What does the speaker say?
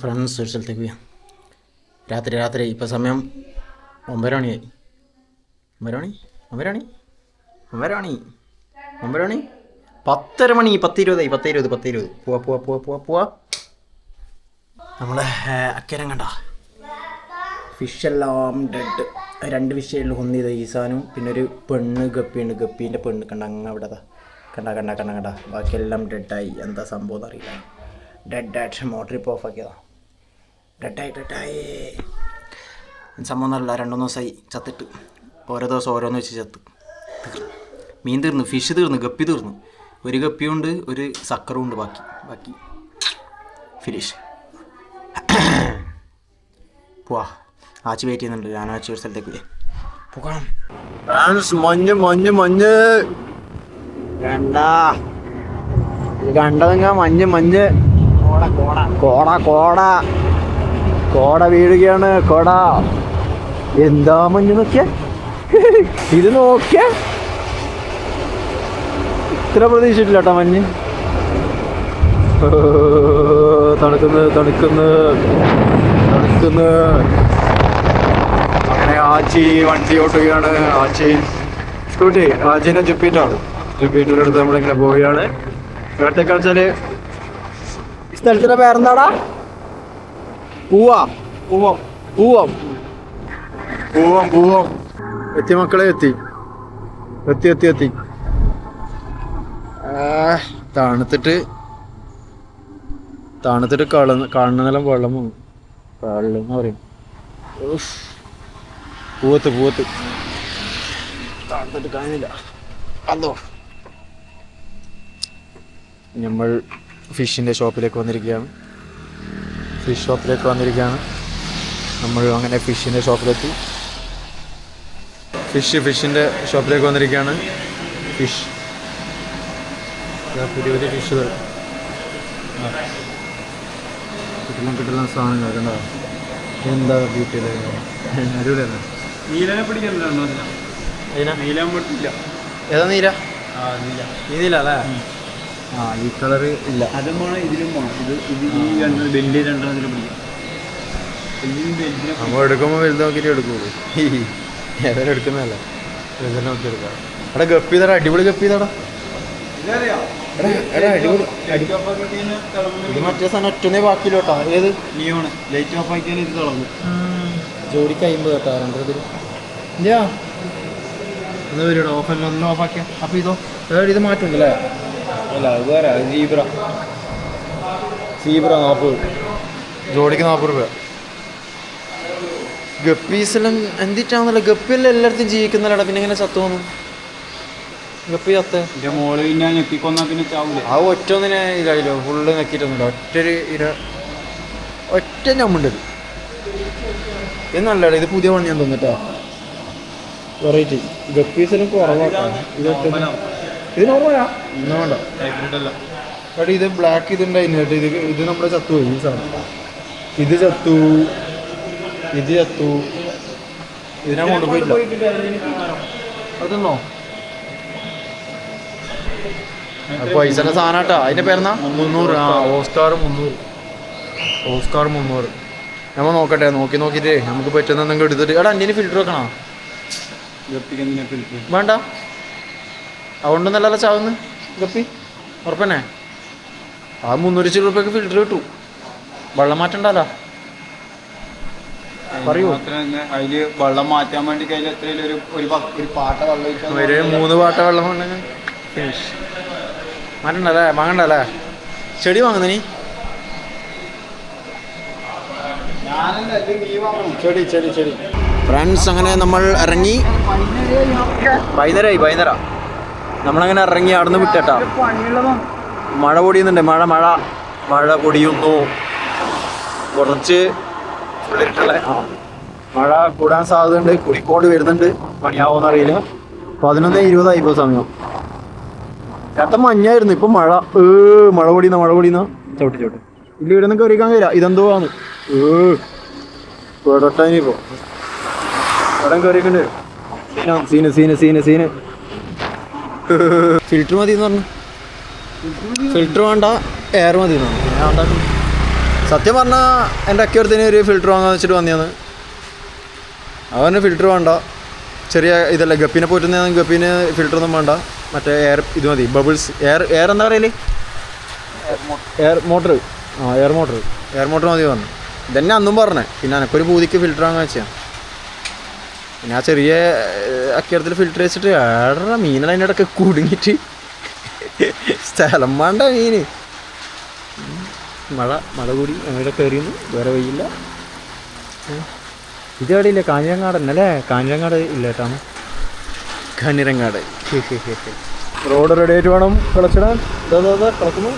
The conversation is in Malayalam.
ഫ്രണ്ട്സ് ഒരു സ്ഥലത്തേക്ക് പോയി. രാത്രി ഇപ്പോൾ സമയം 9 മണിയായി. 9 മണി 10:30 മണി 10:20 പോവാ. നമ്മളെ അക്കരം കണ്ട ഫിഷെല്ലാം ഡെഡ്. 2 ഫിഷുകളിൽ ഒന്ന് ചെയ്ത ഈസാനും പിന്നെ ഒരു പെണ്ണ് ഗപ്പിയുണ്ട്. ഗപ്പീൻ്റെ പെണ്ണ് കണ്ട അങ്ങ് അവിടെ കണ്ട ബാക്കിയെല്ലാം ഡെഡായി. എന്താ സംഭവം എന്നറിയില്ല. ഡെഡായിട്ട് മോട്ടർ ഇപ്പോൾ ഓഫാക്കിയതാ. ഡെഡായി സംഭവം എന്നല്ല. 2-3 ദിവസമായി ചത്തിട്ട്. ഓരോ ദിവസം ഓരോന്ന് വെച്ച് ചത്ത്. മീൻ തീർന്നു, ഫിഷ് തീർന്നു, ഗപ്പി തീർന്നു. ഒരു ഗപ്പിയുണ്ട്, ഒരു സക്കറും ഉണ്ട്. ബാക്കി ഫിനിഷ്. പോവാ. ആച്ചി വെയിറ്റ് ചെയ്യുന്നുണ്ട്. ഞാനും ആച്ചി ഒരു സ്ഥലത്തേക്ക് പോകാം. മഞ്ഞ് കണ്ടതെങ്ക മഞ്ഞ് കോട വീഴുകയാണ്. കോട എന്താ മഞ്ഞ് നോക്കിയ ഇത് നോക്കിയ ഇത്ര പ്രതീക്ഷിച്ചിട്ടില്ല കേട്ടോ മഞ്ഞ്. തണുക്കുന്നു. അങ്ങനെ ആച്ചി വണ്ടി ഓട്ടുകയാണ്. സ്കൂട്ടി ആച്ചിനെ ജുപ്പീറ്ററിൻ്റെ അടുത്ത് നമ്മളിങ്ങനെ പോവുകയാണ്. ഇവിടത്തേക്ക് വെച്ചാൽ ഈ സ്ഥലത്തിൻ്റെ പേരെന്താടാ? പൂവം. എത്തി മക്കളെ, എത്തി. തണുത്തിട്ട് കാണുന്നതെല്ലാം വെള്ളം എന്ന് പറയും. പൂവത്ത് തണുത്തിട്ട് കാണുന്നില്ല. അതോ നമ്മൾ ഫിഷ് ഷോപ്പിലേക്ക് വന്നിരിക്കുകയാണ്. നമ്മൾ അങ്ങനെ ഫിഷിൻ്റെ ഷോപ്പിലെത്തി. ഫിഷിൻ്റെ ഷോപ്പിലേക്ക് വന്നിരിക്കുകയാണ്. പുതിയ ഫിഷുകൾ കിട്ടുന്ന സാധനങ്ങൾ കണ്ടോ? എന്താ ബ്യൂട്ടിയിൽ അടിപൊളിയല്ലേ? നീലനെ പിടിക്കുന്നില്ല. ഏതാ നീല? ഈ നീല അല്ലേ? ഈ കളറ് ഇല്ല. അതും പോണം, ഇതിലും പോണം. ഇത് വലിയ 2 പിടിക്കാം. നമ്മൾ എടുക്കുമ്പോൾ വലുത് നോക്കിയിട്ട് എടുക്കുള്ളൂ. ഏതായാലും എടുക്കുന്നതല്ല, വലുതെല്ലാം നോക്കി എടുക്കാം. എടാ ഗപ്പി തടാ, അടിപൊളി ഗപ്പി തടാ. ഇത് മറ്റേ സാധനം ഒറ്റൊന്നേ ബാക്കിയില്ല കേട്ടോ. ഏത് നിയോണ് ലൈറ്റ് ഓഫ് ആക്കിയാൽ ഇത് കളഞ്ഞു. ജോഡിക്ക് 50 കേട്ടോ. 2 ഇല്ലാ ഒന്ന് വരും. ഒന്ന് ഓഫാക്കിയാ. അപ്പോൾ ഇത് മാറ്റുണ്ടല്ലേ? അല്ല അത് വേറെ. സീബ്ര 40, ജോഡിക്ക് 40 രൂപ. ഗപ്പീസെല്ലാം എന്തിട്ടാണെന്നല്ല. ഗപ്പിയെല്ലാം എല്ലായിടത്തും ജീവിക്കുന്നല്ലടാ. പിന്നെ ഇങ്ങനെ ചത്തു വന്നു ഗപ്പി ചത്ത്. ആ ഒറ്റൊന്നിനെ ഇതായില്ലോ. ഫുള്ള് നെക്കിയിട്ടൊന്നുമില്ല. ഒറ്റ ഞമ്മുണ്ട്. ഇത് നല്ലടാ. ഇത് പുതിയ പണി ഞാൻ തോന്നിട്ടോ. വെറൈറ്റി ഗപ്പീസെല്ലാം കുറവാക്കാം. ഇത് നോർമലാ. ഒന്നും വേണ്ട. പക്ഷേ ഇത് ബ്ലാക്ക് ഇതുണ്ടായിരുന്നു കേട്ടോ. ഇത് നമ്മുടെ ചത്തുപോയി. ഈ സാധനം ഇത് ചത്തു. ഇതിനെ കൊണ്ടുപോയില്ല. അതൊന്നോ പൈസയുടെ സാധനം കേട്ടോ. അതിൻ്റെ പേരെന്നാ 300. ഓസ്കാർ 300. നമ്മൾ നോക്കട്ടെ. നോക്കിയിട്ട് നമുക്ക് പറ്റുന്ന എന്തെങ്കിലും എടുത്തിട്ട്. എടാ എൻ്റെ ഫിൽറ്റർ വെക്കണോ? വേണ്ട. അതുകൊണ്ട് നല്ല ചാവുന്നു ഗപ്പി. ഉറപ്പന്നെ. ആ 300 രൂപയ്ക്ക് ഫിൽറ്റർ കിട്ടും. വെള്ളം മാറ്റണ്ടല്ലോ. പറയൂ. അതില് വെള്ളം മാറ്റാൻ വേണ്ടി കയ്യിൽ എത്രയും ഒരു പാട്ട വെള്ളം 3 പാട്ട വെള്ളം ഉണ്ടെങ്കിൽ ഫിനിഷ്. മാറ്റണ്ടല്ലേ? വാങ്ങണ്ടല്ലേ? ചെടി വാങ്ങുന്ന നീ? ചെടി. ഫ്രണ്ട്സ് അങ്ങനെ നമ്മൾ ഇറങ്ങി. വൈകുന്നേരം നമ്മളങ്ങനെ ഇറങ്ങി. അവിടെ നിന്ന് വിട്ടേട്ടാ. മഴ പൊടിയുന്നുണ്ട്. മഴ പൊടിയുന്നു. കുറച്ച് മഴ കൂടാൻ സാധ്യതയുണ്ട്. കുടിക്കോട് വരുന്നുണ്ട്. പണിയാവോന്നറിയില്ല. 11:20 ഇപ്പോൾ സമയം. നേരത്തെ മഞ്ഞായിരുന്നു. ഇപ്പം മഴ പൊടിയുന്ന ചവിട്ടി ഇല്ല. ഇവിടെ നിന്ന് കയറിക്കാൻ കഴിയില്ല. ഇതെന്തോ ആണ്. ഇനിയിപ്പോ ഇവിടം കയറിയേക്കണ്ട്. സീന് ഫിൽറ്റർ മതി എന്ന് പറഞ്ഞു. ഫിൽറ്റർ വേണ്ട, എയർ മതി എന്ന് പറഞ്ഞു. സത്യം പറഞ്ഞാൽ എൻ്റെ അക്കരത്തിന് ഒരു ഫിൽറ്റർ വാങ്ങാന്ന് വെച്ചിട്ട് വന്നതാണ്. അവന് ഫിൽറ്റർ വേണ്ട, ചെറിയ ഇതല്ല, ഗപ്പിനെ പോറ്റുന്ന ഗപ്പിന് ഫിൽറ്ററൊന്നും വേണ്ട, മറ്റേ എയർ ഇത് മതി, ബബിൾസ് എയർ എന്താ പറയല്, എയർ മോട്ടർ. എയർ മോട്ടർ മതി പറഞ്ഞു. ഇതന്നെ അന്നും പറഞ്ഞേ. പിന്നെ എനക്കൊരു പൂതിക്ക് ഫിൽറ്റർ വാങ്ങാൻ വെച്ചാൽ പിന്നെ ആ ചെറിയ അക്കരത്തിൽ ഫിൽറ്റർ വെച്ചിട്ട് ഏറെ മീനെല്ലാം അതിൻ്റെ ഇടയ്ക്ക് കുടുങ്ങിയിട്ട് സ്ഥലം വേണ്ട മീന്. മഴ കൂടി അവിടെ കയറിയെന്ന് വേറെ വയ്യില്ല. ഇതെവിടെയില്ല, കാഞ്ഞിരങ്ങാട് തന്നെ അല്ലേ? കാഞ്ഞിരങ്ങാട് ഇല്ല കേട്ടാണ്, കാഞ്ഞിരങ്ങാട്. റോഡ് റെഡി ആയിട്ട് വേണം കളിച്ചിടാൻ. കളക്കുന്നു.